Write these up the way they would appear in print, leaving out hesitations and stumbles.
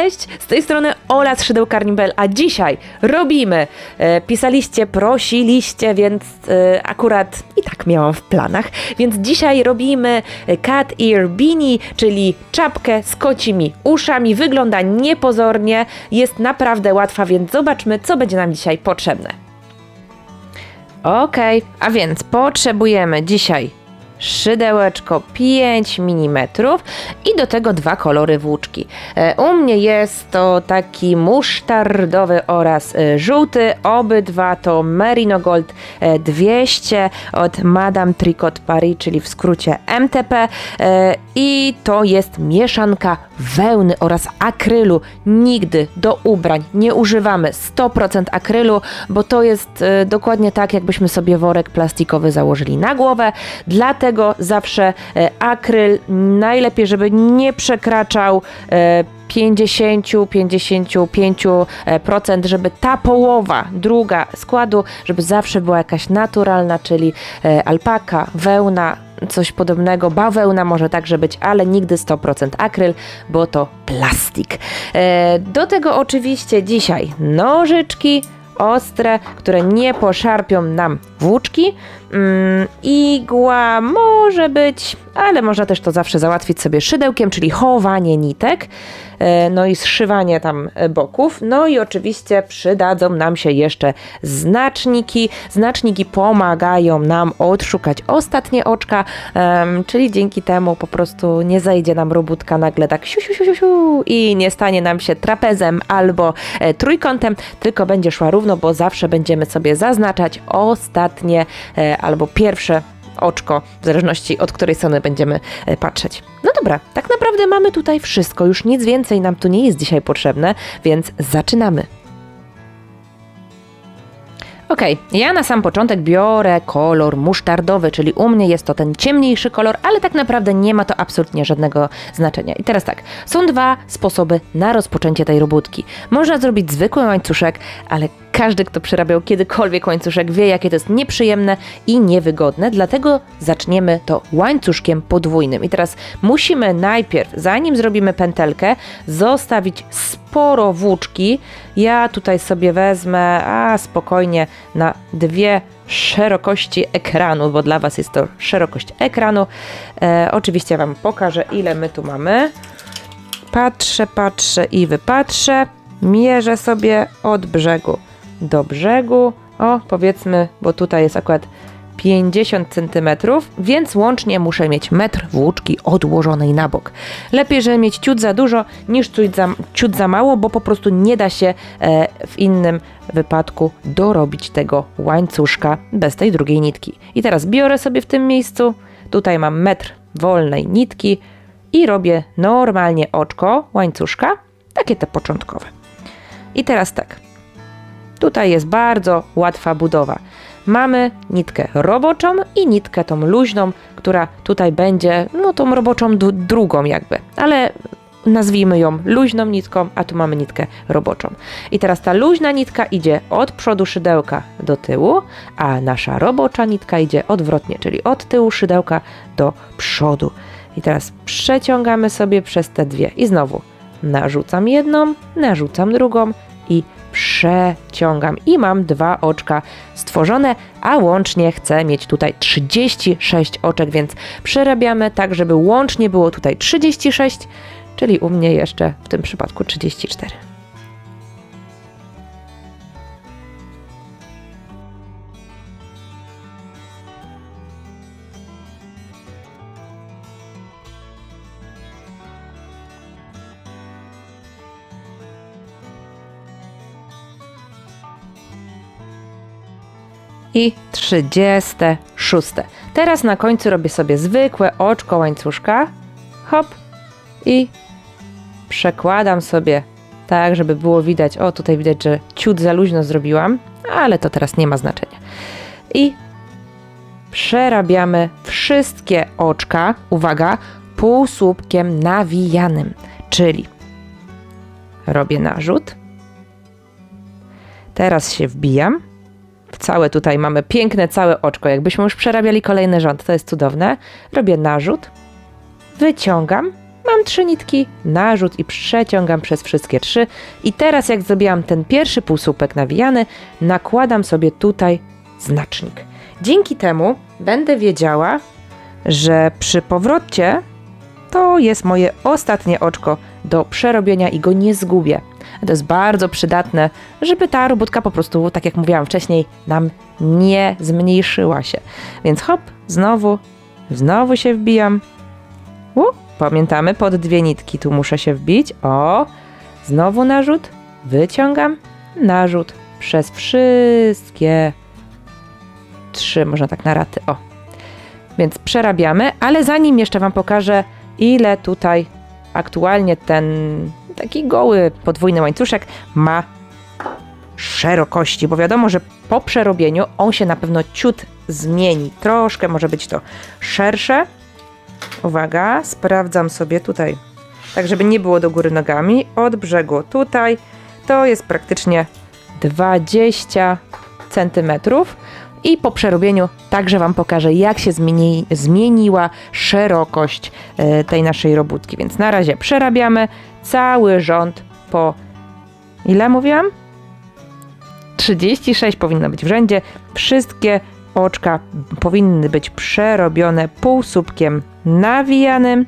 Cześć, z tej strony Ola z szydełkarni.pl, a dzisiaj robimy, pisaliście, prosiliście, więc akurat i tak miałam w planach, więc dzisiaj robimy cat ear beanie, czyli czapkę z kocimi uszami. Wygląda niepozornie, jest naprawdę łatwa, więc zobaczmy, co będzie nam dzisiaj potrzebne. Okej, a więc potrzebujemy dzisiaj szydełeczko 5 mm i do tego 2 kolory włóczki. U mnie jest to taki musztardowy oraz żółty. Obydwa to Merino Gold 200 od Madame Tricot Paris, czyli w skrócie MTP. I to jest mieszanka wełny oraz akrylu. Nigdy do ubrań nie używamy 100% akrylu, bo to jest dokładnie tak, jakbyśmy sobie worek plastikowy założyli na głowę. Dlatego zawsze akryl najlepiej, żeby nie przekraczał 50-55%, żeby ta połowa druga składu, żeby zawsze była jakaś naturalna, czyli alpaka, wełna, coś podobnego, bawełna może także być, ale nigdy 100% akryl, bo to plastik. Do tego oczywiście dzisiaj nożyczki ostre, które nie poszarpią nam włóczki. Igła może być, ale można też to zawsze załatwić sobie szydełkiem, czyli chowanie nitek, no i zszywanie tam boków. No i oczywiście przydadzą nam się jeszcze znaczniki. Znaczniki pomagają nam odszukać ostatnie oczka, czyli dzięki temu po prostu nie zajdzie nam robótka nagle tak siu, siu, siu, siu, siu, i nie stanie nam się trapezem albo trójkątem, tylko będzie szła równo, bo zawsze będziemy sobie zaznaczać ostatnie albo pierwsze oczko, w zależności od której strony będziemy patrzeć. No dobra, tak naprawdę mamy tutaj wszystko, już nic więcej nam tu nie jest dzisiaj potrzebne, więc zaczynamy. Ok, ja na sam początek biorę kolor musztardowy, czyli u mnie jest to ten ciemniejszy kolor, ale tak naprawdę nie ma to absolutnie żadnego znaczenia. I teraz tak, są 2 sposoby na rozpoczęcie tej robótki. Można zrobić zwykły łańcuszek, ale każdy, kto przerabiał kiedykolwiek łańcuszek, wie, jakie to jest nieprzyjemne i niewygodne, dlatego zaczniemy to łańcuszkiem podwójnym. I teraz musimy najpierw, zanim zrobimy pętelkę, zostawić sporo włóczki. Ja tutaj sobie wezmę, spokojnie, na 2 szerokości ekranu, bo dla Was jest to szerokość ekranu. Oczywiście Wam pokażę, ile my tu mamy. Patrzę i wypatrzę. Mierzę sobie od brzegu do brzegu, powiedzmy, bo tutaj jest akurat 50 cm, więc łącznie muszę mieć metr włóczki odłożonej na bok. Lepiej, żeby mieć ciut za dużo niż ciut za mało, bo po prostu nie da się w innym wypadku dorobić tego łańcuszka bez tej drugiej nitki. I teraz biorę sobie w tym miejscu, tutaj mam metr wolnej nitki i robię normalnie oczko łańcuszka, takie te początkowe. I teraz tak, tutaj jest bardzo łatwa budowa. Mamy nitkę roboczą i nitkę tą luźną, która tutaj będzie, no tą roboczą drugą jakby, ale nazwijmy ją luźną nitką, a tu mamy nitkę roboczą. I teraz ta luźna nitka idzie od przodu szydełka do tyłu, a nasza robocza nitka idzie odwrotnie, czyli od tyłu szydełka do przodu. I teraz przeciągamy sobie przez te 2 i znowu narzucam jedną, narzucam drugą i przeciągam i mam 2 oczka stworzone, a łącznie chcę mieć tutaj 36 oczek, więc przerabiamy tak, żeby łącznie było tutaj 36, czyli u mnie jeszcze w tym przypadku 34. I 36. Teraz na końcu robię sobie zwykłe oczko łańcuszka, hop, i przekładam sobie tak, żeby było widać, tutaj widać, że ciut za luźno zrobiłam, ale to teraz nie ma znaczenia. I przerabiamy wszystkie oczka, uwaga, półsłupkiem nawijanym, czyli robię narzut, teraz się wbijam, całe tutaj mamy piękne całe oczko, jakbyśmy już przerabiali kolejny rząd, to jest cudowne. Robię narzut, wyciągam, Mam 3 nitki, narzut i przeciągam przez wszystkie 3. I teraz jak zrobiłam ten pierwszy półsłupek nawijany, nakładam sobie tutaj znacznik. Dzięki temu będę wiedziała, że przy powrocie to jest moje ostatnie oczko do przerobienia i go nie zgubię. To jest bardzo przydatne, żeby ta robótka po prostu, tak jak mówiłam wcześniej, nam nie zmniejszyła się. Więc hop, znowu się wbijam. Pamiętamy, pod 2 nitki tu muszę się wbić. O, znowu narzut, wyciągam, narzut przez wszystkie 3, można tak na raty. O, więc przerabiamy, ale zanim jeszcze Wam pokażę, ile tutaj aktualnie ten taki goły podwójny łańcuszek ma szerokości, bo wiadomo, że po przerobieniu on się na pewno ciut zmieni. Troszkę może być to szersze. Uwaga, sprawdzam sobie tutaj, tak żeby nie było do góry nogami, od brzegu tutaj, to jest praktycznie 20 cm i po przerobieniu także Wam pokażę, jak się zmieniła szerokość tej naszej robótki. Więc na razie przerabiamy cały rząd po, ile mówiłam? 36 powinno być w rzędzie. Wszystkie oczka powinny być przerobione półsłupkiem nawijanym,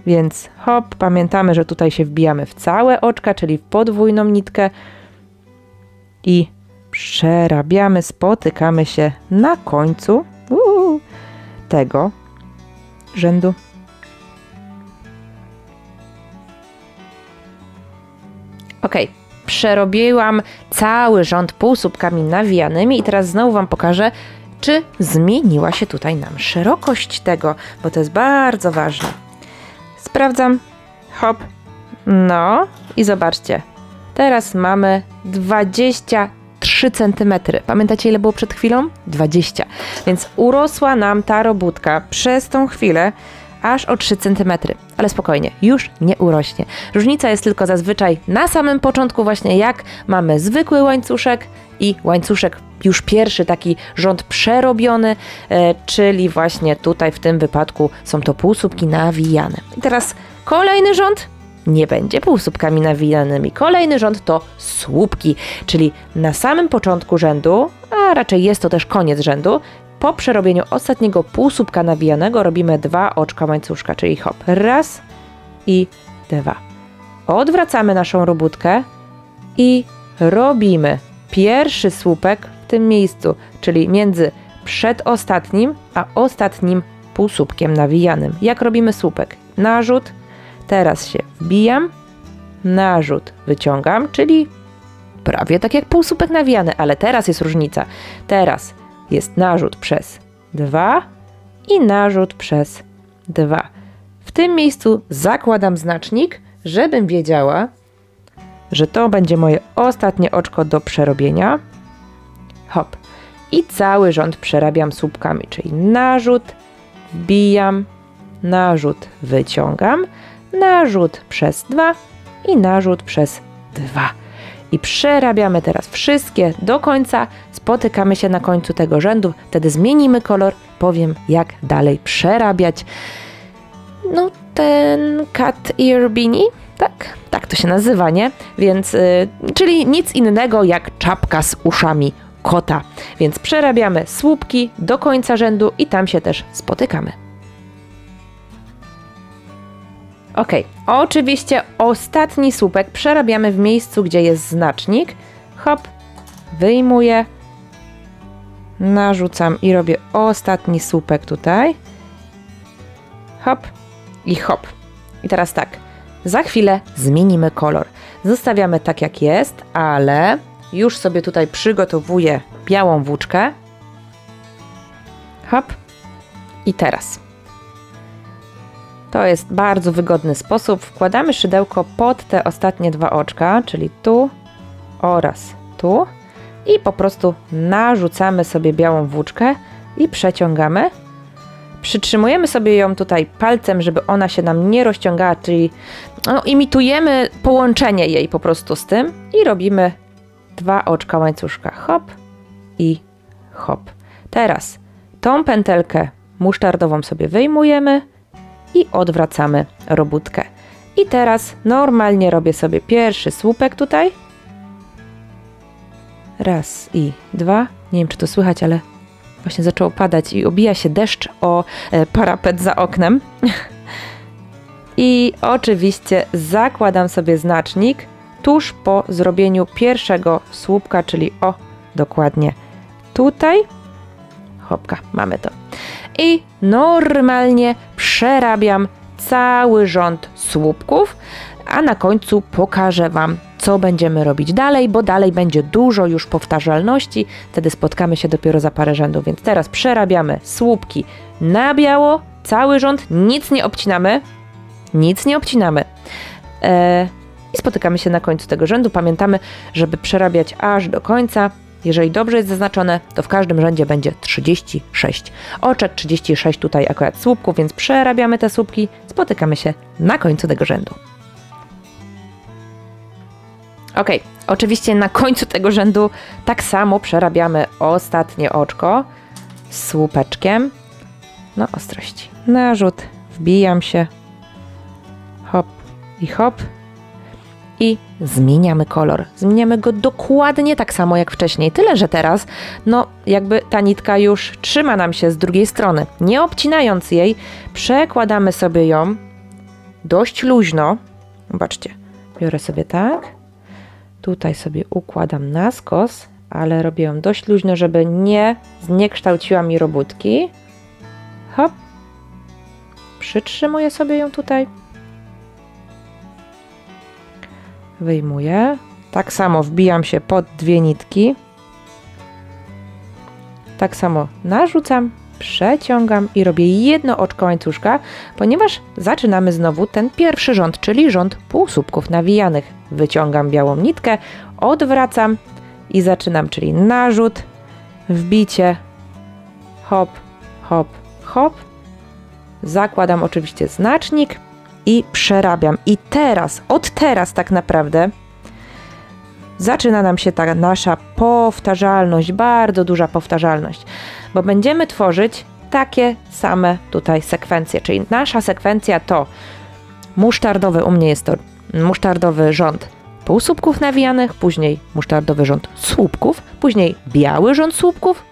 więc hop, pamiętamy, że tutaj się wbijamy w całe oczka, czyli w podwójną nitkę i przerabiamy, spotykamy się na końcu tego rzędu. Ok, przerobiłam cały rząd półsłupkami nawijanymi i teraz znowu Wam pokażę, czy zmieniła się tutaj nam szerokość tego, bo to jest bardzo ważne. Sprawdzam, hop, no i zobaczcie, teraz mamy 23 cm. Pamiętacie, ile było przed chwilą? 20. Więc urosła nam ta robótka przez tą chwilę aż o 3 cm. Ale spokojnie, już nie urośnie. Różnica jest tylko zazwyczaj na samym początku właśnie, jak mamy zwykły łańcuszek i łańcuszek już pierwszy, taki rząd przerobiony, czyli właśnie tutaj w tym wypadku są to półsłupki nawijane. I teraz kolejny rząd nie będzie półsłupkami nawijanymi. Kolejny rząd to słupki, czyli na samym początku rzędu, a raczej jest to też koniec rzędu, po przerobieniu ostatniego półsłupka nawijanego robimy 2 oczka łańcuszka, czyli hop, raz i 2. Odwracamy naszą robótkę i robimy pierwszy słupek w tym miejscu, czyli między przedostatnim a ostatnim półsłupkiem nawijanym. Jak robimy słupek? Narzut, teraz się wbijam, narzut, wyciągam, czyli prawie tak jak półsłupek nawijany, ale teraz jest różnica. Teraz jest narzut przez 2 i narzut przez 2. W tym miejscu zakładam znacznik, żebym wiedziała, że to będzie moje ostatnie oczko do przerobienia. Hop. I cały rząd przerabiam słupkami, czyli narzut, wbijam, narzut, wyciągam, narzut przez 2 i narzut przez 2. I przerabiamy teraz wszystkie do końca, spotykamy się na końcu tego rzędu, wtedy zmienimy kolor, powiem jak dalej przerabiać. No ten cat ear beanie, tak to się nazywa, nie? Więc, czyli nic innego jak czapka z uszami kota. Więc przerabiamy słupki do końca rzędu i tam się też spotykamy. Ok, oczywiście ostatni słupek przerabiamy w miejscu, gdzie jest znacznik. Hop, wyjmuję, narzucam i robię ostatni słupek tutaj. Hop i hop. I teraz tak, za chwilę zmienimy kolor. Zostawiamy tak jak jest, ale już sobie tutaj przygotowuję białą włóczkę. Hop i teraz. To jest bardzo wygodny sposób. Wkładamy szydełko pod te ostatnie 2 oczka, czyli tu oraz tu i po prostu narzucamy sobie białą włóczkę i przeciągamy. Przytrzymujemy sobie ją tutaj palcem, żeby ona się nam nie rozciągała, czyli imitujemy połączenie jej po prostu z tym i robimy 2 oczka łańcuszka. Hop i hop. Teraz tą pętelkę musztardową sobie wyjmujemy i odwracamy robótkę. I teraz normalnie robię sobie pierwszy słupek tutaj. Raz i dwa. Nie wiem, czy to słychać, ale właśnie zaczęło padać i obija się deszcz o parapet za oknem. I oczywiście zakładam sobie znacznik tuż po zrobieniu pierwszego słupka, czyli dokładnie tutaj. Hopka, mamy to. I normalnie przerabiam cały rząd słupków, a na końcu pokażę Wam, co będziemy robić dalej, bo dalej będzie dużo już powtarzalności, wtedy spotkamy się dopiero za parę rzędów, więc teraz przerabiamy słupki na biało, cały rząd, nic nie obcinamy, i spotykamy się na końcu tego rzędu. Pamiętamy, żeby przerabiać aż do końca. Jeżeli dobrze jest zaznaczone, to w każdym rzędzie będzie 36 oczek, 36 tutaj akurat słupków, więc przerabiamy te słupki, spotykamy się na końcu tego rzędu. Ok, oczywiście na końcu tego rzędu tak samo przerabiamy ostatnie oczko z słupeczkiem. No, ostrości. Narzut, wbijam się, hop i hop. I zmieniamy kolor. Zmieniamy go dokładnie tak samo jak wcześniej. Tyle, że teraz, no jakby ta nitka już trzyma nam się z drugiej strony. Nie obcinając jej, przekładamy sobie ją dość luźno. Zobaczcie, biorę sobie tak. Tutaj sobie układam na skos, ale robię ją dość luźno, żeby nie zniekształciła mi robótki. Hop. Przytrzymuję sobie ją tutaj. Wyjmuję. Tak samo wbijam się pod dwie nitki. Tak samo narzucam, przeciągam i robię jedno oczko łańcuszka, ponieważ zaczynamy znowu ten pierwszy rząd, czyli rząd półsłupków nawijanych. Wyciągam białą nitkę, odwracam i zaczynam, czyli narzut, wbicie, hop, hop, hop. Zakładam oczywiście znacznik i przerabiam. I teraz, od teraz tak naprawdę zaczyna nam się ta nasza powtarzalność, bardzo duża powtarzalność, bo będziemy tworzyć takie same tutaj sekwencje, czyli nasza sekwencja to musztardowy, u mnie jest to musztardowy rząd półsłupków nawijanych, później musztardowy rząd słupków, później biały rząd słupków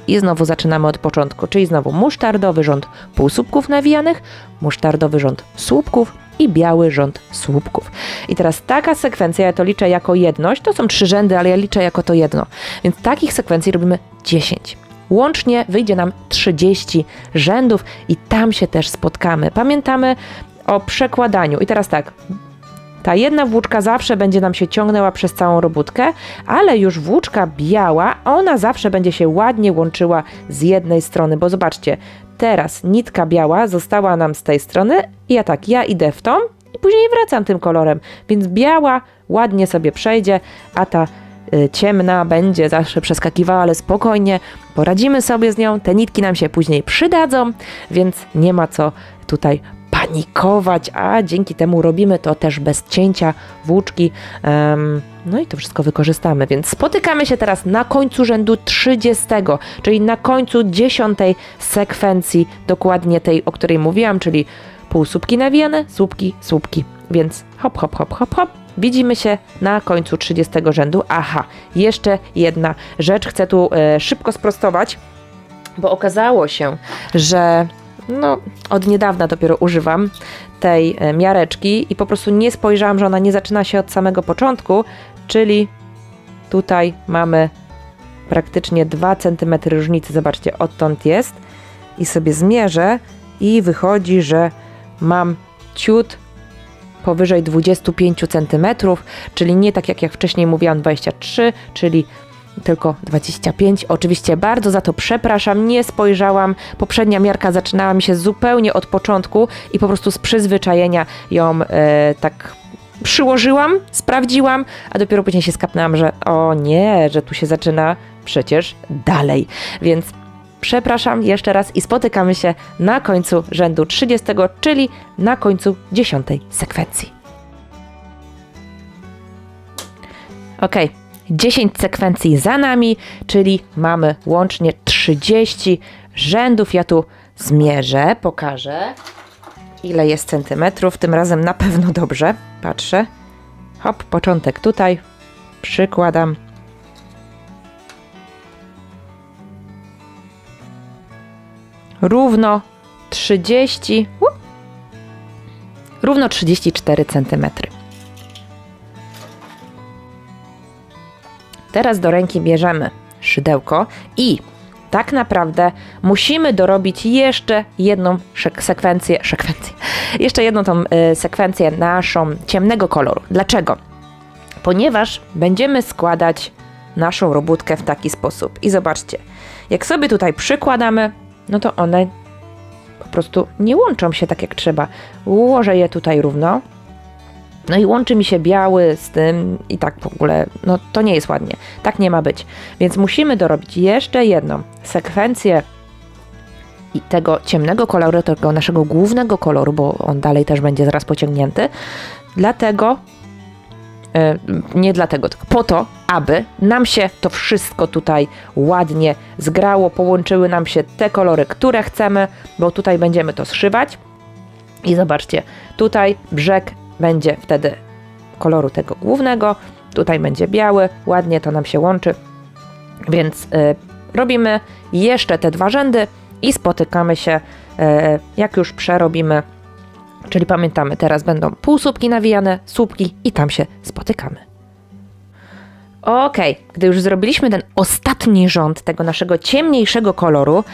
i znowu zaczynamy od początku, czyli znowu musztardowy rząd półsłupków nawijanych, musztardowy rząd słupków i biały rząd słupków. I teraz taka sekwencja, ja to liczę jako jedność, to są 3 rzędy, ale ja liczę jako to jedno, więc takich sekwencji robimy 10. Łącznie wyjdzie nam 30 rzędów i tam się też spotkamy. Pamiętamy o przekładaniu. I teraz tak, ta jedna włóczka zawsze będzie nam się ciągnęła przez całą robótkę, ale już włóczka biała, ona zawsze będzie się ładnie łączyła z jednej strony, bo zobaczcie, teraz nitka biała została nam z tej strony i ja idę w tą i później wracam tym kolorem, więc biała ładnie sobie przejdzie, a ta ciemna będzie zawsze przeskakiwała, ale spokojnie, poradzimy sobie z nią, te nitki nam się później przydadzą, więc nie ma co tutaj panikować, a dzięki temu robimy to też bez cięcia włóczki, no i to wszystko wykorzystamy, więc spotykamy się teraz na końcu rzędu 30, czyli na końcu 10 sekwencji, dokładnie tej, o której mówiłam, czyli półsłupki nawijane, słupki, słupki, więc hop, hop, hop, hop, hop. Widzimy się na końcu 30 rzędu. Aha, jeszcze jedna rzecz chcę tu szybko sprostować, bo okazało się, że no, od niedawna dopiero używam tej miareczki i po prostu nie spojrzałam, że ona nie zaczyna się od samego początku, czyli tutaj mamy praktycznie 2 cm różnicy, zobaczcie, odtąd jest i sobie zmierzę i wychodzi, że mam ciut powyżej 25 cm, czyli nie tak jak wcześniej mówiłam 23, czyli tylko 25. Oczywiście bardzo za to przepraszam, nie spojrzałam. Poprzednia miarka zaczynała mi się zupełnie od początku i po prostu z przyzwyczajenia ją tak przyłożyłam, sprawdziłam, a dopiero później się skapnęłam, że o nie, że tu się zaczyna przecież dalej. Więc przepraszam jeszcze raz i spotykamy się na końcu rzędu 30, czyli na końcu 10 sekwencji. Ok. 10 sekwencji za nami, czyli mamy łącznie 30 rzędów. Ja tu zmierzę, pokażę. ile jest centymetrów. Tym razem na pewno dobrze. Patrzę. Hop, początek tutaj. Przykładam. Równo 34 cm. Teraz do ręki bierzemy szydełko i tak naprawdę musimy dorobić jeszcze jedną sekwencję naszą ciemnego koloru. Dlaczego? Ponieważ będziemy składać naszą robótkę w taki sposób. I zobaczcie, jak sobie tutaj przykładamy, no to one po prostu nie łączą się tak jak trzeba. Ułożę je tutaj równo. No i łączy mi się biały z tym i tak w ogóle, no to nie jest ładnie. Tak nie ma być. Więc musimy dorobić jeszcze jedną sekwencję i tego ciemnego koloru, tego naszego głównego koloru, bo on dalej też będzie zaraz pociągnięty. Dlatego, nie dlatego, tylko po to, aby nam się to wszystko tutaj ładnie zgrało, połączyły nam się te kolory, które chcemy, bo tutaj będziemy to zszywać. I zobaczcie, tutaj brzeg będzie wtedy koloru tego głównego, tutaj będzie biały, ładnie to nam się łączy, więc robimy jeszcze te dwa rzędy i spotykamy się, jak już przerobimy, czyli pamiętamy, teraz będą półsłupki nawijane, słupki i tam się spotykamy. Ok, gdy już zrobiliśmy ten ostatni rząd tego naszego ciemniejszego koloru,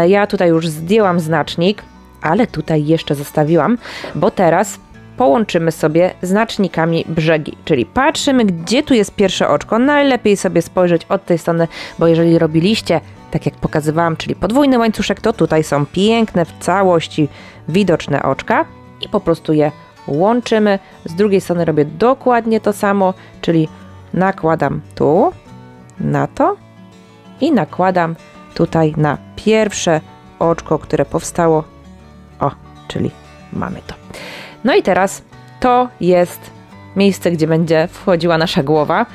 ja tutaj już zdjęłam znacznik, ale tutaj jeszcze zostawiłam, bo teraz połączymy sobie znacznikami brzegi, czyli patrzymy, gdzie tu jest pierwsze oczko. Najlepiej sobie spojrzeć od tej strony, bo jeżeli robiliście, tak jak pokazywałam, czyli podwójny łańcuszek, to tutaj są piękne, w całości widoczne oczka i po prostu je łączymy. Z drugiej strony robię dokładnie to samo, czyli nakładam tu na to i nakładam tutaj na pierwsze oczko, które powstało. O, czyli mamy to. No i teraz to jest miejsce, gdzie będzie wchodziła nasza głowa,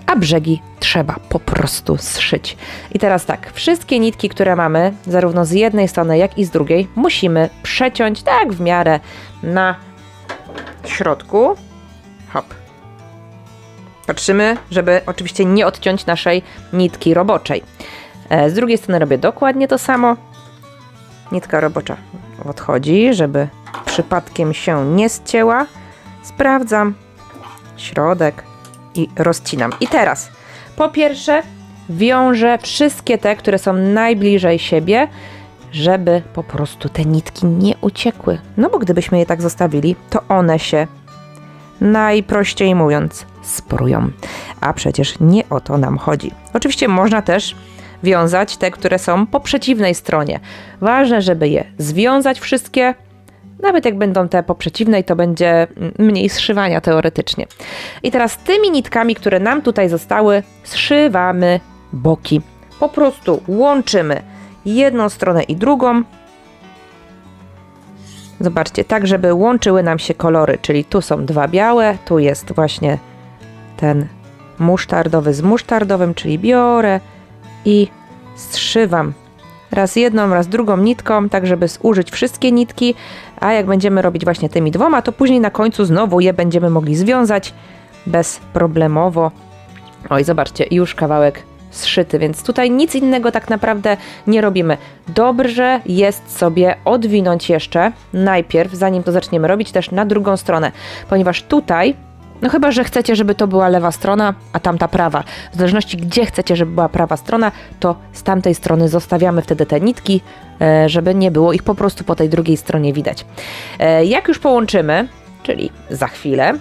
a brzegi trzeba po prostu zszyć. I teraz tak, wszystkie nitki, które mamy, zarówno z jednej strony, jak i z drugiej, musimy przeciąć tak w miarę na środku. Hop. Patrzymy, żeby oczywiście nie odciąć naszej nitki roboczej. Z drugiej strony robię dokładnie to samo. Nitka robocza odchodzi, żeby przypadkiem się nie ścięła. Sprawdzam środek i rozcinam. I teraz po pierwsze wiążę wszystkie te, które są najbliżej siebie, żeby po prostu te nitki nie uciekły. No bo gdybyśmy je tak zostawili, to one się, najprościej mówiąc, sprują. A przecież nie o to nam chodzi. Oczywiście można też wiązać te, które są po przeciwnej stronie. Ważne, żeby je związać wszystkie. Nawet jak będą te po przeciwnej, to będzie mniej zszywania teoretycznie. I teraz tymi nitkami, które nam tutaj zostały, zszywamy boki. Po prostu łączymy jedną stronę i drugą. Zobaczcie, tak żeby łączyły nam się kolory, czyli tu są dwa białe, tu jest właśnie ten musztardowy z musztardowym, czyli biorę i zszywam raz jedną, raz drugą nitką, tak żeby zużyć wszystkie nitki, a jak będziemy robić właśnie tymi dwoma, to później na końcu znowu je będziemy mogli związać bezproblemowo. Oj, zobaczcie, już kawałek zszyty, więc tutaj nic innego tak naprawdę nie robimy. Dobrze jest sobie odwinąć jeszcze najpierw, zanim to zaczniemy robić, też na drugą stronę, ponieważ tutaj, no chyba że chcecie, żeby to była lewa strona, a tamta prawa. W zależności gdzie chcecie, żeby była prawa strona, to z tamtej strony zostawiamy wtedy te nitki, żeby nie było ich po prostu po tej drugiej stronie widać. Jak już połączymy, czyli za chwilę,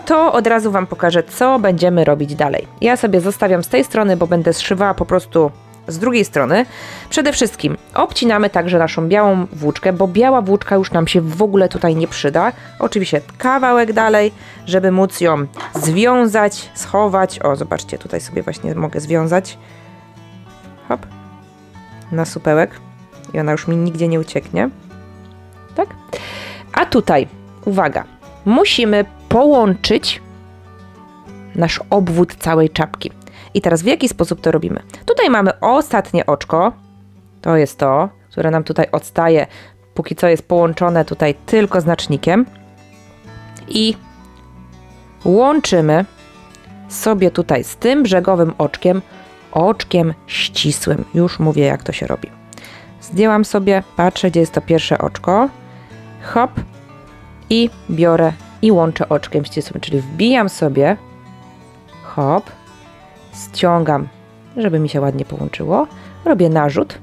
to od razu Wam pokażę, co będziemy robić dalej. Ja sobie zostawiam z tej strony, bo będę zszywała po prostu z drugiej strony. Przede wszystkim obcinamy także naszą białą włóczkę, bo biała włóczka już nam się w ogóle tutaj nie przyda. Oczywiście kawałek dalej, żeby móc ją związać, schować. O, zobaczcie, tutaj sobie właśnie mogę związać. Hop. Na supełek. I ona już mi nigdzie nie ucieknie. Tak? A tutaj, uwaga, musimy połączyć nasz obwód całej czapki. I teraz w jaki sposób to robimy? Tutaj mamy ostatnie oczko, to jest to, które nam tutaj odstaje póki co jest połączone tutaj tylko znacznikiem. I łączymy sobie tutaj z tym brzegowym oczkiem ścisłym. Już mówię, jak to się robi. Zdjęłam sobie, patrzę, gdzie jest to pierwsze oczko. Hop. I biorę i łączę oczkiem ścisłym, czyli wbijam sobie, hop, ściągam, żeby mi się ładnie połączyło, robię narzut,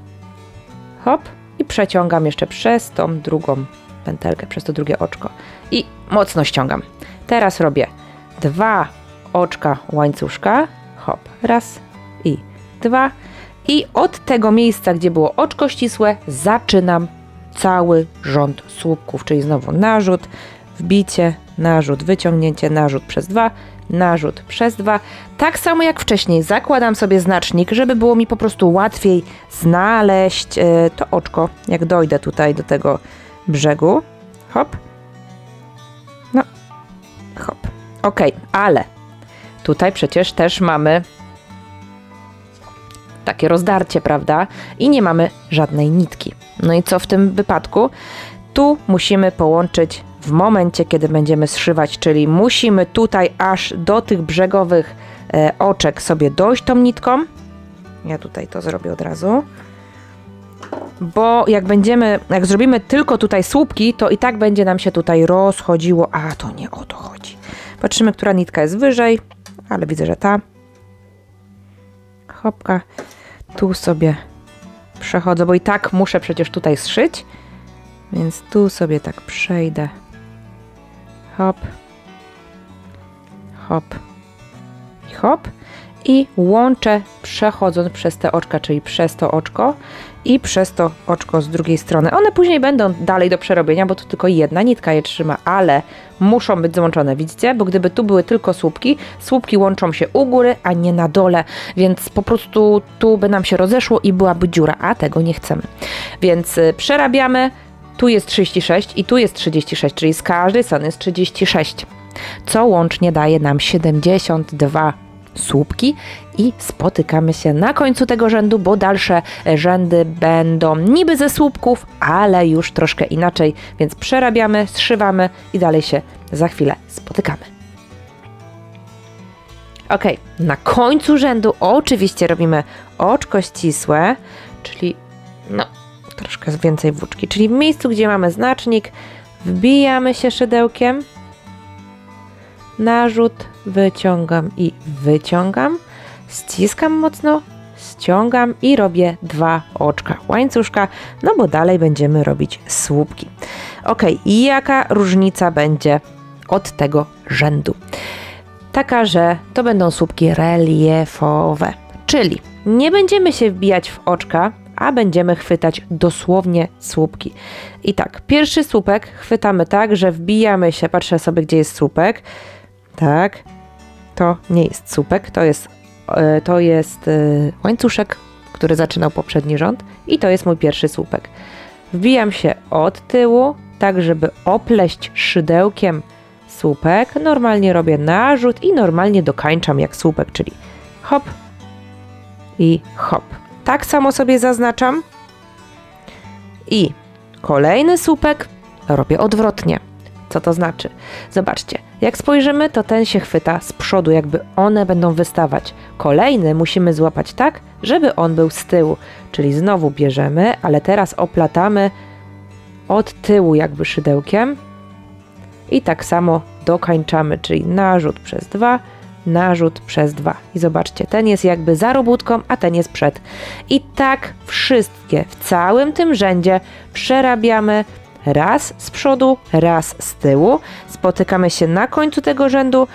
hop i przeciągam jeszcze przez tą drugą pętelkę, przez to drugie oczko i mocno ściągam. Teraz robię 2 oczka łańcuszka, hop, raz i 2 i od tego miejsca, gdzie było oczko ścisłe, zaczynam cały rząd słupków, czyli znowu narzut, wbicie, narzut, wyciągnięcie, narzut przez 2, narzut przez 2. Tak samo jak wcześniej zakładam sobie znacznik, żeby było mi po prostu łatwiej znaleźć to oczko, jak dojdę tutaj do tego brzegu. Hop. No, hop. Ok, ale tutaj przecież też mamy takie rozdarcie, prawda? I nie mamy żadnej nitki. No i co w tym wypadku? Tu musimy połączyć w momencie, kiedy będziemy zszywać, czyli musimy tutaj aż do tych brzegowych oczek sobie dojść tą nitką. Ja tutaj to zrobię od razu. Bo jak zrobimy tylko tutaj słupki, to i tak będzie nam się tutaj rozchodziło, a to nie o to chodzi. Patrzymy, która nitka jest wyżej, ale widzę, że ta. Hopka. Tu sobie przechodzę, bo i tak muszę przecież tutaj zszyć, więc tu sobie tak przejdę. Hop, hop i hop. I łączę, przechodząc przez te oczka, czyli przez to oczko i przez to oczko z drugiej strony. One później będą dalej do przerobienia, bo tu tylko jedna nitka je trzyma, ale muszą być złączone, widzicie? Bo gdyby tu były tylko słupki łączą się u góry, a nie na dole, więc po prostu tu by nam się rozeszło i byłaby dziura, a tego nie chcemy. Więc przerabiamy, tu jest 36 i tu jest 36, czyli z każdej strony jest 36, co łącznie daje nam 72 słupki i spotykamy się na końcu tego rzędu, bo dalsze rzędy będą niby ze słupków, ale już troszkę inaczej, więc przerabiamy, zszywamy i dalej się za chwilę spotykamy. Ok, na końcu rzędu oczywiście robimy oczko ścisłe, czyli no troszkę więcej włóczki, czyli w miejscu, gdzie mamy znacznik, wbijamy się szydełkiem, narzut, wyciągam i wyciągam, ściskam mocno, ściągam i robię 2 oczka łańcuszka, no bo dalej będziemy robić słupki. Ok, i jaka różnica będzie od tego rzędu? Taka, że to będą słupki reliefowe, czyli nie będziemy się wbijać w oczka, a będziemy chwytać dosłownie słupki. I tak, pierwszy słupek chwytamy tak, że wbijamy się, patrzę sobie, gdzie jest słupek. Tak, to nie jest słupek, to jest łańcuszek, który zaczynał poprzedni rząd i to jest mój pierwszy słupek. Wbijam się od tyłu, tak żeby opleść szydełkiem słupek. Normalnie robię narzut i normalnie dokańczam jak słupek, czyli hop i hop. Tak samo sobie zaznaczam i kolejny słupek robię odwrotnie. Co to znaczy? Zobaczcie, jak spojrzymy, to ten się chwyta z przodu, jakby one będą wystawać. Kolejny musimy złapać tak, żeby on był z tyłu, czyli znowu bierzemy, ale teraz oplatamy od tyłu jakby szydełkiem i tak samo dokańczamy, czyli narzut przez 2, narzut przez 2. I zobaczcie, ten jest jakby za robótką, a ten jest przed. I tak wszystkie w całym tym rzędzie przerabiamy raz z przodu, raz z tyłu. Spotykamy się na końcu tego rzędu,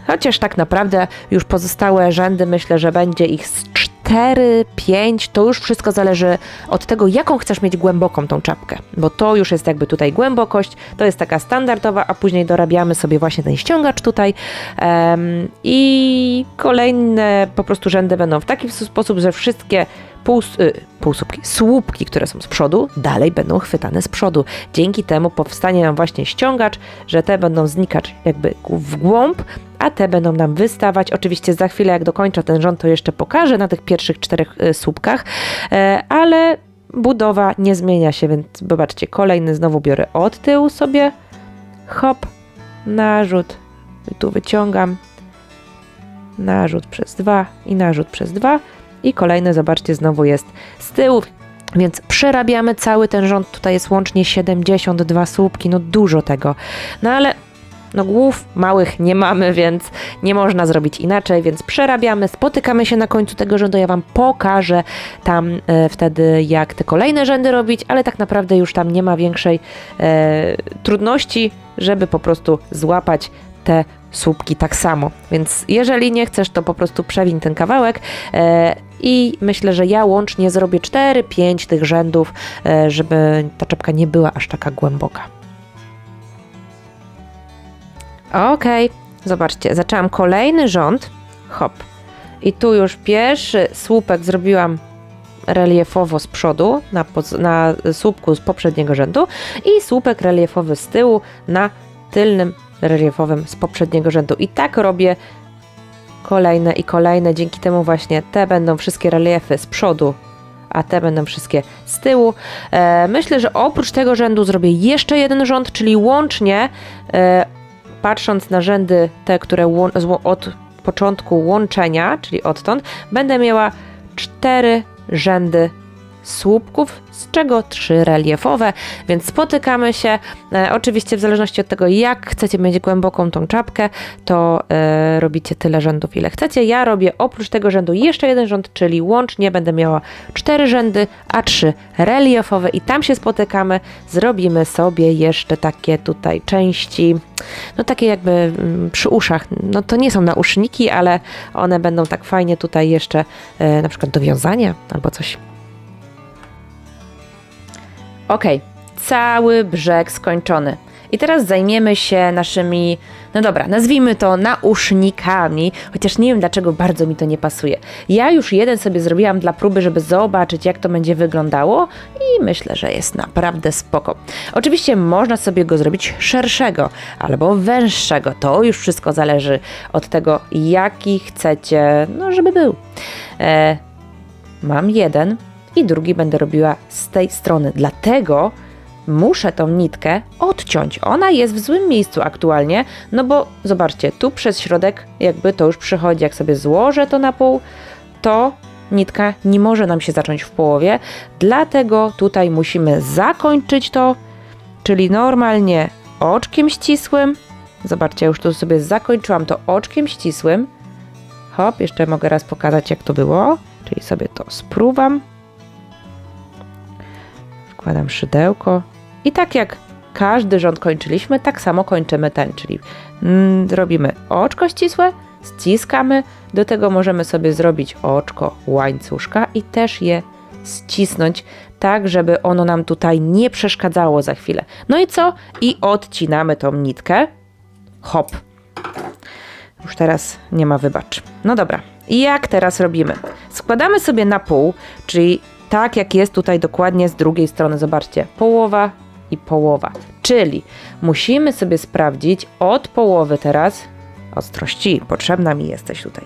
chociaż tak naprawdę już pozostałe rzędy, myślę, że będzie ich z 4, 5, to już wszystko zależy od tego, jaką chcesz mieć głęboką tą czapkę, bo to już jest jakby tutaj głębokość, to jest taka standardowa, a później dorabiamy sobie właśnie ten ściągacz tutaj i kolejne po prostu rzędy będą w taki sposób, że wszystkie słupki, które są z przodu, dalej będą chwytane z przodu. Dzięki temu powstanie nam właśnie ściągacz, że te będą znikać jakby w głąb, a te będą nam wystawać. Oczywiście za chwilę, jak dokończę ten rząd, to jeszcze pokażę na tych pierwszych 4 słupkach, ale budowa nie zmienia się, więc zobaczcie, kolejny znowu biorę od tyłu sobie, hop, narzut, i tu wyciągam, narzut przez 2 i narzut przez 2 i kolejny, zobaczcie, znowu jest z tyłu, więc przerabiamy cały ten rząd, tutaj jest łącznie 72 słupki, no dużo tego, no ale no głów małych nie mamy, więc nie można zrobić inaczej, więc przerabiamy, spotykamy się na końcu tego rzędu, ja Wam pokażę tam wtedy jak te kolejne rzędy robić, ale tak naprawdę już tam nie ma większej trudności, żeby po prostu złapać te słupki tak samo, więc jeżeli nie chcesz, to po prostu przewiń ten kawałek i myślę, że ja łącznie zrobię 4-5 tych rzędów, żeby ta czapka nie była aż taka głęboka. Okej, zobaczcie, zaczęłam kolejny rząd, hop, i tu już pierwszy słupek zrobiłam reliefowo z przodu, na słupku z poprzedniego rzędu i słupek reliefowy z tyłu na tylnym reliefowym z poprzedniego rzędu. I tak robię kolejne i kolejne, dzięki temu właśnie te będą wszystkie reliefy z przodu, a te będą wszystkie z tyłu. Myślę, że oprócz tego rzędu zrobię jeszcze jeden rząd, czyli łącznie patrząc na rzędy te, które od początku łączenia, czyli odtąd, będę miała 4 rzędy słupków, z czego 3 reliefowe, więc spotykamy się. Oczywiście w zależności od tego, jak chcecie mieć głęboką tą czapkę, to robicie tyle rzędów, ile chcecie. Ja robię oprócz tego rzędu jeszcze jeden rząd, czyli łącznie będę miała 4 rzędy, a 3 reliefowe i tam się spotykamy. Zrobimy sobie jeszcze takie tutaj części, no takie jakby przy uszach. No to nie są nauszniki, ale one będą tak fajnie tutaj jeszcze na przykład do wiązania albo coś. Ok, cały brzeg skończony. I teraz zajmiemy się naszymi, no dobra, nazwijmy to nausznikami, chociaż nie wiem dlaczego bardzo mi to nie pasuje. Ja już jeden sobie zrobiłam dla próby, żeby zobaczyć jak to będzie wyglądało i myślę, że jest naprawdę spoko. Oczywiście można sobie go zrobić szerszego albo węższego, to już wszystko zależy od tego jaki chcecie, no żeby był. Mam jeden i drugi będę robiła z tej strony, dlatego muszę tą nitkę odciąć. Ona jest w złym miejscu aktualnie, no bo zobaczcie, tu przez środek jakby to już przychodzi, jak sobie złożę to na pół, to nitka nie może nam się zacząć w połowie, dlatego tutaj musimy zakończyć to, czyli normalnie oczkiem ścisłym, zobaczcie, już tu sobie zakończyłam to oczkiem ścisłym, hop, jeszcze mogę raz pokazać jak to było, czyli sobie to spruwam, wkładam szydełko i tak jak każdy rząd kończyliśmy, tak samo kończymy ten, czyli robimy oczko ścisłe, ściskamy, do tego możemy sobie zrobić oczko łańcuszka i też je ścisnąć, tak żeby ono nam tutaj nie przeszkadzało za chwilę. No i co? I odcinamy tą nitkę, hop. Już teraz nie ma wybacz. No dobra, i jak teraz robimy? Składamy sobie na pół, czyli tak jak jest tutaj dokładnie z drugiej strony, zobaczcie, połowa i połowa, czyli musimy sobie sprawdzić od połowy teraz, ostrości, potrzebna mi jesteś tutaj,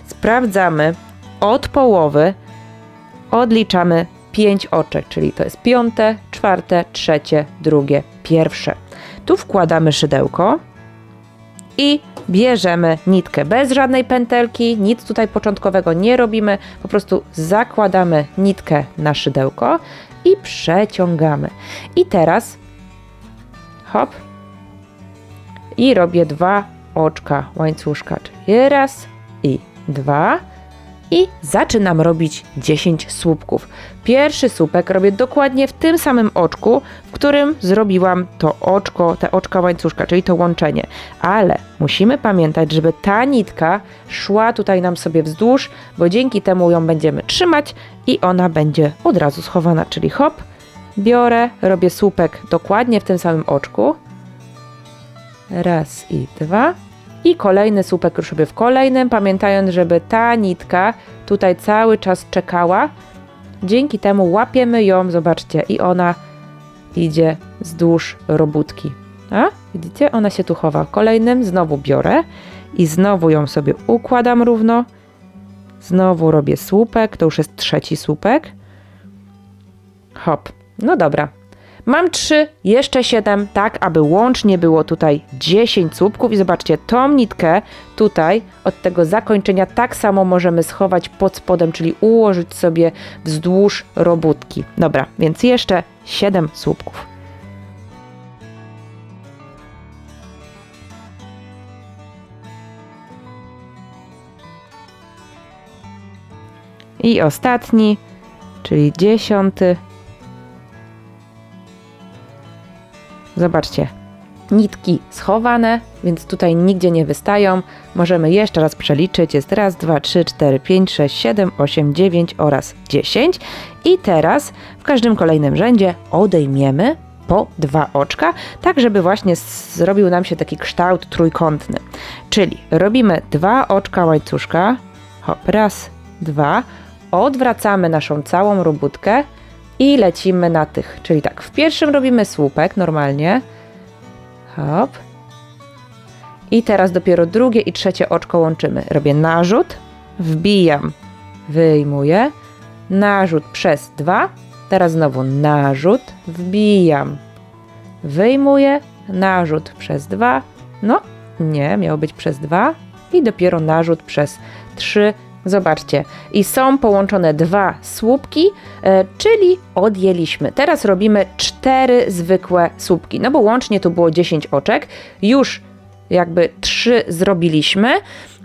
sprawdzamy od połowy, odliczamy 5 oczek, czyli to jest 5., 4., 3., 2., 1. Tu wkładamy szydełko i bierzemy nitkę bez żadnej pętelki, nic tutaj początkowego nie robimy, po prostu zakładamy nitkę na szydełko i przeciągamy. I teraz hop i robię 2 oczka łańcuszka, czyli raz i 2 i zaczynam robić 10 słupków. Pierwszy słupek robię dokładnie w tym samym oczku, w którym zrobiłam to oczko, te oczka łańcuszka, czyli to łączenie. Ale musimy pamiętać, żeby ta nitka szła tutaj nam sobie wzdłuż, bo dzięki temu ją będziemy trzymać i ona będzie od razu schowana. Czyli hop, biorę, robię słupek dokładnie w tym samym oczku. Raz i 2. I kolejny słupek już robię w kolejnym, pamiętając, żeby ta nitka tutaj cały czas czekała. Dzięki temu łapiemy ją, zobaczcie, i ona idzie wzdłuż robótki. A? Widzicie? Ona się tu chowa. W kolejnym znowu biorę i znowu ją sobie układam równo. Znowu robię słupek, to już jest 3. słupek. Hop. No dobra. Mam 3, jeszcze 7, tak aby łącznie było tutaj 10 słupków i zobaczcie, tą nitkę tutaj od tego zakończenia tak samo możemy schować pod spodem, czyli ułożyć sobie wzdłuż robótki. Dobra, więc jeszcze 7 słupków. I ostatni, czyli 10. Zobaczcie, nitki schowane, więc tutaj nigdzie nie wystają. Możemy jeszcze raz przeliczyć. Jest raz, 2, 3, 4, 5, 6, 7, 8, 9 oraz 10. I teraz w każdym kolejnym rzędzie odejmiemy po 2 oczka, tak żeby właśnie zrobił nam się taki kształt trójkątny. Czyli robimy 2 oczka łańcuszka, hop, raz, 2, odwracamy naszą całą robótkę i lecimy na tych, czyli tak, w pierwszym robimy słupek normalnie, hop, i teraz dopiero drugie i trzecie oczko łączymy. Robię narzut, wbijam, wyjmuję, narzut przez 2, teraz znowu narzut, wbijam, wyjmuję, narzut przez 2, no nie, miało być przez 2 i dopiero narzut przez 3. Zobaczcie, i są połączone 2 słupki, czyli odjęliśmy. Teraz robimy 4 zwykłe słupki, no bo łącznie tu było 10 oczek, już jakby 3 zrobiliśmy,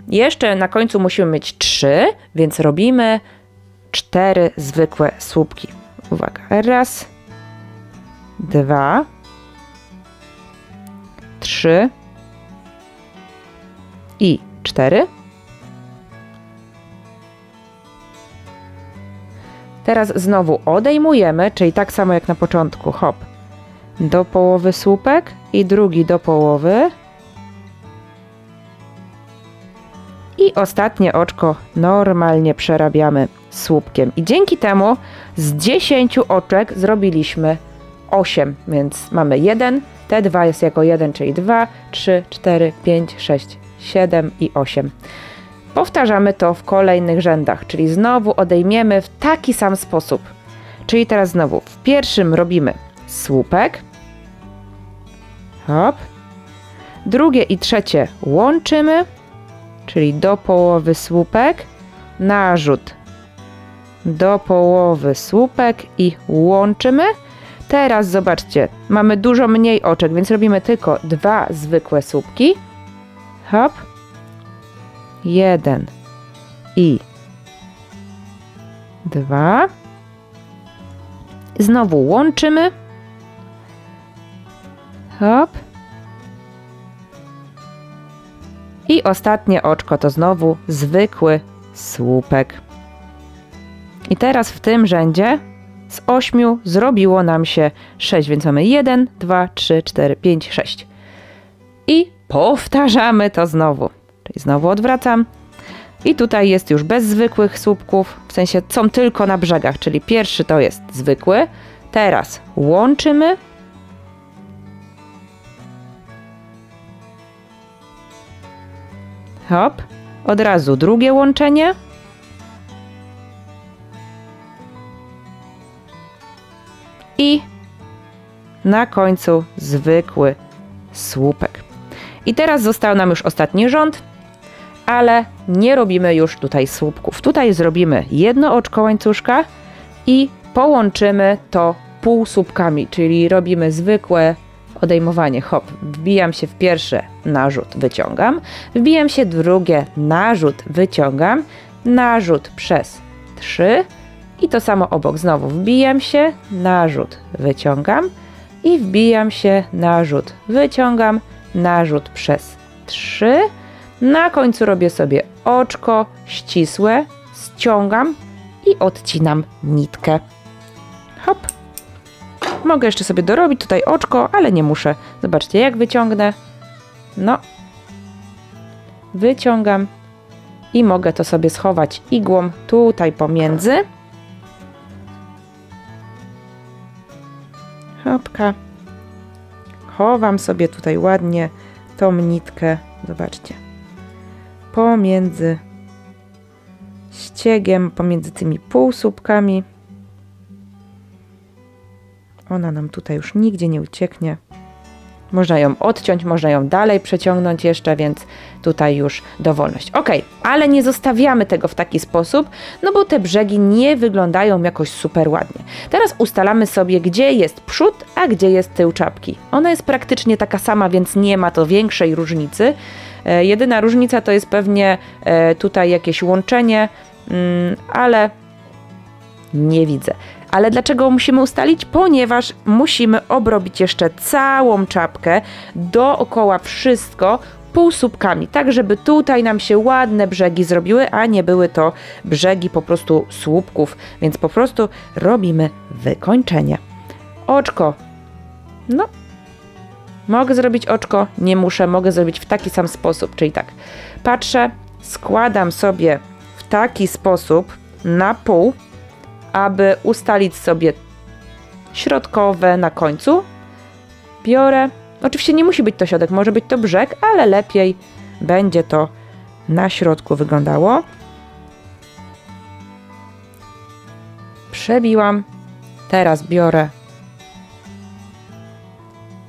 jeszcze na końcu musimy mieć 3, więc robimy 4 zwykłe słupki. Uwaga, raz, 2, 3 i 4. Teraz znowu odejmujemy, czyli tak samo jak na początku, hop, do połowy słupek i drugi do połowy. I ostatnie oczko normalnie przerabiamy słupkiem. I dzięki temu z 10 oczek zrobiliśmy 8, więc mamy 1, te 2 jest jako 1, czyli 2, 3, 4, 5, 6, 7 i 8. Powtarzamy to w kolejnych rzędach, czyli znowu odejmiemy w taki sam sposób. Czyli teraz znowu w pierwszym robimy słupek, hop, drugie i trzecie łączymy, czyli do połowy słupek, narzut, do połowy słupek i łączymy. Teraz zobaczcie, mamy dużo mniej oczek, więc robimy tylko 2 zwykłe słupki, hop, 1 i 2. Znowu łączymy. Hop. I ostatnie oczko to znowu zwykły słupek. I teraz w tym rzędzie z 8 zrobiło nam się 6, więc mamy 1, 2, 3, 4, 5, 6. I powtarzamy to znowu. Czyli znowu odwracam. I tutaj jest już bez zwykłych słupków, w sensie są tylko na brzegach, czyli pierwszy to jest zwykły. Teraz łączymy. Hop. Od razu drugie łączenie. I na końcu zwykły słupek. I teraz został nam już ostatni rząd, ale nie robimy już tutaj słupków. Tutaj zrobimy jedno oczko łańcuszka i połączymy to półsłupkami, czyli robimy zwykłe odejmowanie. Hop, wbijam się w pierwsze, narzut, wyciągam. Wbijam się drugie, narzut, wyciągam. Narzut przez 3 i to samo obok. Znowu wbijam się, narzut, wyciągam i wbijam się, narzut, wyciągam. Narzut przez 3. Na końcu robię sobie oczko ścisłe, ściągam i odcinam nitkę. Hop. Mogę jeszcze sobie dorobić tutaj oczko, ale nie muszę. Zobaczcie, jak wyciągnę. No. Wyciągam i mogę to sobie schować igłą tutaj pomiędzy. Hopka. Chowam sobie tutaj ładnie tą nitkę, zobaczcie, pomiędzy ściegiem, pomiędzy tymi półsłupkami. Ona nam tutaj już nigdzie nie ucieknie. Można ją odciąć, można ją dalej przeciągnąć jeszcze, więc tutaj już dowolność. Ok, ale nie zostawiamy tego w taki sposób, no bo te brzegi nie wyglądają jakoś super ładnie. Teraz ustalamy sobie, gdzie jest przód, a gdzie jest tył czapki. Ona jest praktycznie taka sama, więc nie ma to większej różnicy. Jedyna różnica to jest pewnie tutaj jakieś łączenie, ale nie widzę. Ale dlaczego musimy ustalić? Ponieważ musimy obrobić jeszcze całą czapkę, dookoła wszystko półsłupkami, tak żeby tutaj nam się ładne brzegi zrobiły, a nie były to brzegi po prostu słupków, więc po prostu robimy wykończenie. Oczko. No, mogę zrobić oczko, nie muszę, mogę zrobić w taki sam sposób, czyli tak, patrzę, składam sobie w taki sposób na pół, aby ustalić sobie środkowe na końcu. Biorę, oczywiście nie musi być to środek, może być to brzeg, ale lepiej będzie to na środku wyglądało. Przebiłam, teraz biorę,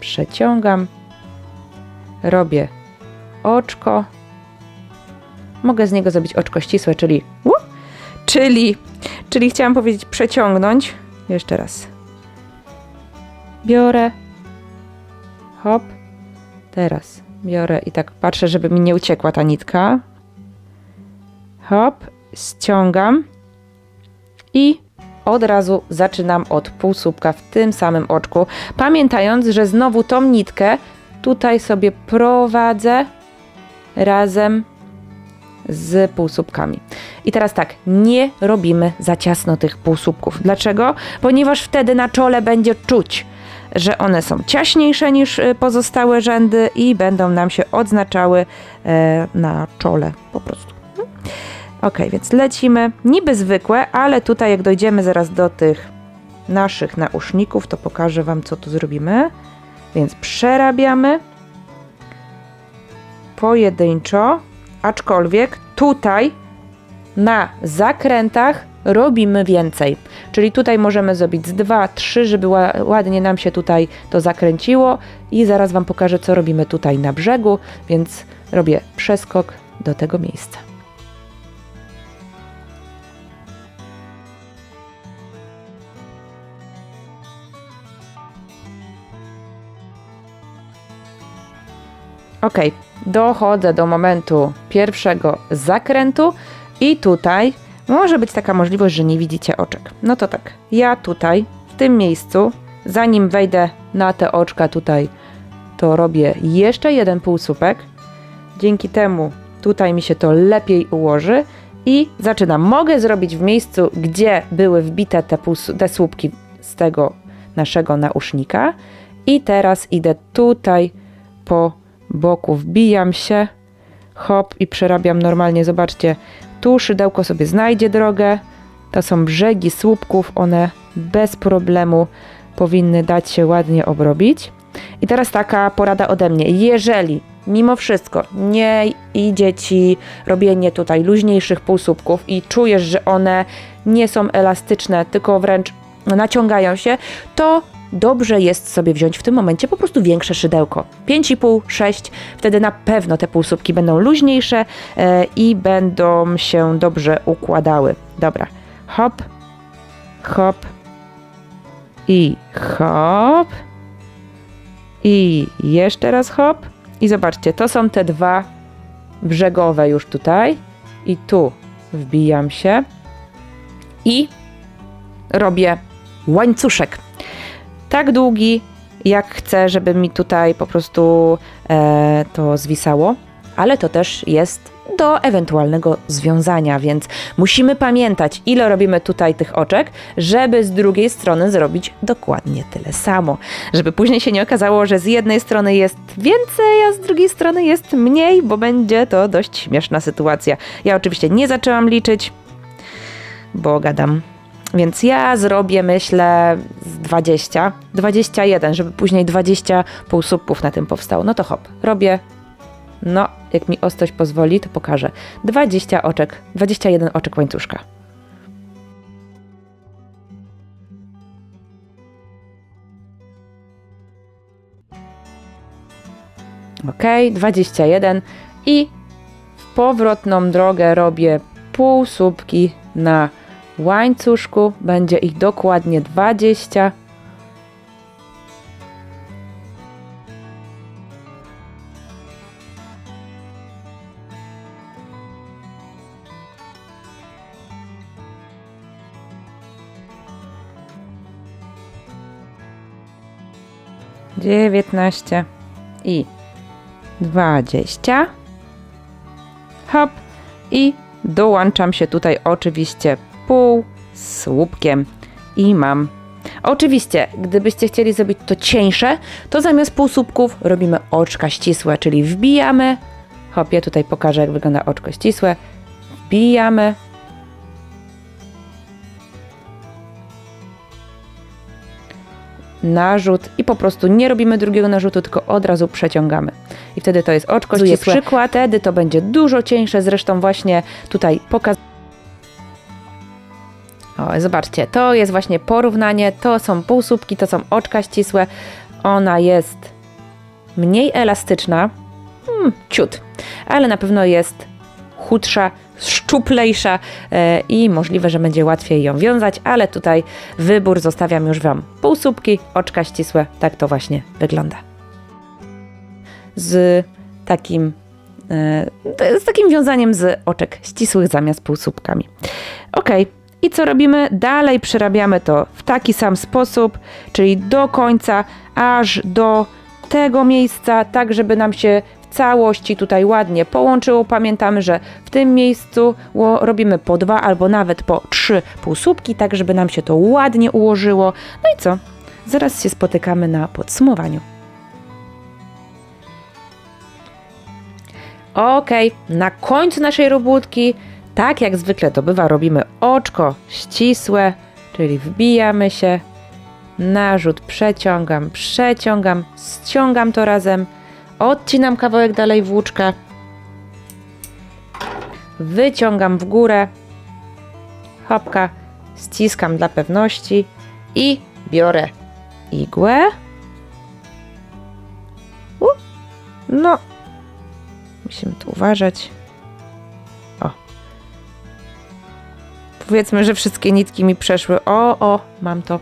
przeciągam, robię oczko. Mogę z niego zrobić oczko ścisłe, czyli chciałam powiedzieć przeciągnąć. Jeszcze raz. Biorę. Hop. Teraz biorę i tak patrzę, żeby mi nie uciekła ta nitka. Hop. Ściągam. I od razu zaczynam od półsłupka w tym samym oczku. Pamiętając, że znowu tą nitkę tutaj sobie prowadzę razem z półsłupkami. I teraz tak, nie robimy za ciasno tych półsłupków. Dlaczego? Ponieważ wtedy na czole będzie czuć, że one są ciaśniejsze niż pozostałe rzędy i będą nam się odznaczały na czole po prostu. Ok, więc lecimy. Niby zwykłe, ale tutaj jak dojdziemy zaraz do tych naszych nauszników, to pokażę Wam, co tu zrobimy. Więc przerabiamy pojedynczo, aczkolwiek tutaj na zakrętach robimy więcej. Czyli tutaj możemy zrobić z 2-3, żeby ładnie nam się tutaj to zakręciło i zaraz Wam pokażę, co robimy tutaj na brzegu, więc robię przeskok do tego miejsca. Ok, dochodzę do momentu pierwszego zakrętu i tutaj może być taka możliwość, że nie widzicie oczek. No to tak, ja tutaj w tym miejscu, zanim wejdę na te oczka tutaj, to robię jeszcze jeden półsłupek. Dzięki temu tutaj mi się to lepiej ułoży i zaczynam. Mogę zrobić w miejscu, gdzie były wbite te słupki z tego naszego nausznika i teraz idę tutaj po boku, wbijam się, hop i przerabiam normalnie. Zobaczcie, tu szydełko sobie znajdzie drogę. To są brzegi słupków, one bez problemu powinny dać się ładnie obrobić. I teraz taka porada ode mnie. Jeżeli mimo wszystko nie idzie Ci robienie tutaj luźniejszych półsłupków i czujesz, że one nie są elastyczne, tylko wręcz naciągają się, to dobrze jest sobie wziąć w tym momencie po prostu większe szydełko. 5,5, 6, wtedy na pewno te półsłupki będą luźniejsze i będą się dobrze układały. Dobra, hop, hop i hop i jeszcze raz hop i zobaczcie, to są te dwa brzegowe już tutaj i tu wbijam się i robię łańcuszek. Tak długi, jak chcę, żeby mi tutaj po prostu to zwisało, ale to też jest do ewentualnego związania, więc musimy pamiętać, ile robimy tutaj tych oczek, żeby z drugiej strony zrobić dokładnie tyle samo. Żeby później się nie okazało, że z jednej strony jest więcej, a z drugiej strony jest mniej, bo będzie to dość śmieszna sytuacja. Ja oczywiście nie zaczęłam liczyć, bo gadam. Więc ja zrobię, myślę, z 20, 21, żeby później 20 półsłupków na tym powstało. No to hop, robię, no, jak mi ostrość pozwoli, to pokażę. 20 oczek, 21 oczek łańcuszka. ok, 21 i w powrotną drogę robię półsłupki na łańcuszku, będzie ich dokładnie 20. Dziewiętnaście i 20. Hop. I dołączam się tutaj oczywiście półsłupkiem i mam. Oczywiście, gdybyście chcieli zrobić to cieńsze, to zamiast półsłupków robimy oczka ścisłe, czyli wbijamy. Hop, ja tutaj pokażę, jak wygląda oczko ścisłe. Wbijamy. Narzut i po prostu nie robimy drugiego narzutu, tylko od razu przeciągamy. I wtedy to jest oczko ścisłe. Przykład, wtedy to będzie dużo cieńsze, zresztą właśnie tutaj pokazuję. O, zobaczcie, to jest właśnie porównanie, to są półsłupki, to są oczka ścisłe. Ona jest mniej elastyczna, ciut, ale na pewno jest chudsza, szczuplejsza i możliwe, że będzie łatwiej ją wiązać, ale tutaj wybór zostawiam już Wam. Półsłupki, oczka ścisłe, tak to właśnie wygląda. Z takim wiązaniem z oczek ścisłych zamiast półsłupkami. Ok, i co robimy? Dalej przerabiamy to w taki sam sposób, czyli do końca, aż do tego miejsca, tak żeby nam się w całości tutaj ładnie połączyło. Pamiętamy, że w tym miejscu robimy po 2 albo nawet po 3 półsłupki, tak żeby nam się to ładnie ułożyło. No i co? Zaraz się spotykamy na podsumowaniu. Ok, na końcu naszej robótki, tak jak zwykle to bywa, robimy oczko ścisłe, czyli wbijamy się, narzut przeciągam, ściągam to razem, odcinam kawałek dalej włóczkę, wyciągam w górę, hopka, ściskam dla pewności i biorę igłę. No, musimy tu uważać. O. Powiedzmy, że wszystkie nitki mi przeszły. O, mam to.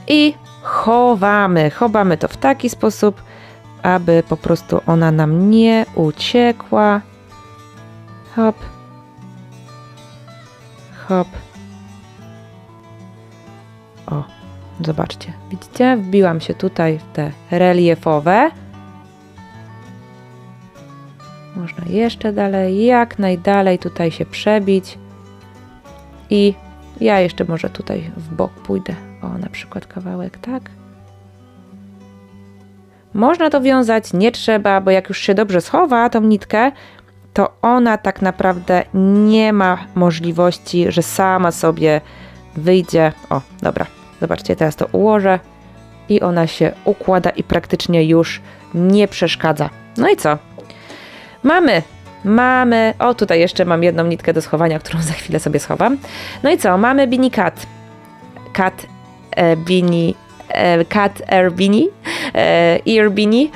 I chowamy to w taki sposób, aby po prostu ona nam nie uciekła. Hop. Hop. O, zobaczcie. Widzicie? Wbiłam się tutaj w te reliefowe. Można jeszcze dalej, jak najdalej tutaj się przebić. I ja jeszcze może tutaj w bok pójdę. O, na przykład kawałek, tak? Można to wiązać, nie trzeba, bo jak już się dobrze schowa tą nitkę, to ona tak naprawdę nie ma możliwości, że sama sobie wyjdzie. O, dobra, zobaczcie, teraz to ułożę i ona się układa i praktycznie już nie przeszkadza. No i co? Mamy, o tutaj jeszcze mam jedną nitkę do schowania, którą za chwilę sobie schowam. No i co? Mamy beanie cat ear beanie,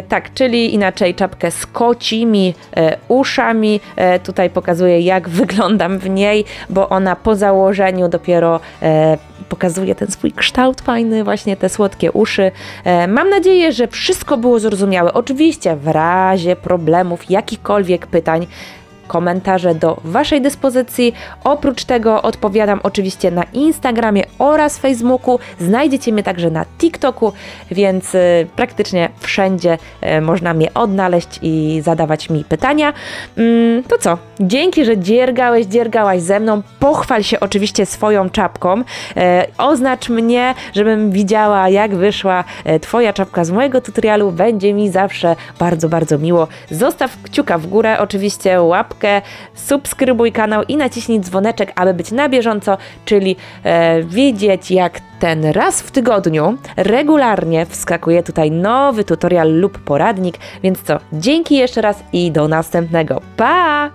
tak, czyli inaczej czapkę z kocimi uszami. Tutaj pokazuję, jak wyglądam w niej, bo ona po założeniu dopiero pokazuje ten swój kształt fajny, właśnie te słodkie uszy. Mam nadzieję, że wszystko było zrozumiałe. Oczywiście w razie problemów, jakichkolwiek pytań, komentarze do Waszej dyspozycji. Oprócz tego odpowiadam oczywiście na Instagramie oraz Facebooku. Znajdziecie mnie także na TikToku, więc praktycznie wszędzie można mnie odnaleźć i zadawać mi pytania. To co? Dzięki, że dziergałaś ze mną. Pochwal się oczywiście swoją czapką. Oznacz mnie, żebym widziała, jak wyszła Twoja czapka z mojego tutorialu. Będzie mi zawsze bardzo, bardzo miło. Zostaw kciuka w górę, oczywiście łapkę, subskrybuj kanał i naciśnij dzwoneczek, aby być na bieżąco, czyli widzieć, jak ten raz w tygodniu regularnie wskakuje tutaj nowy tutorial lub poradnik. Więc co? Dzięki jeszcze raz i do następnego. Pa!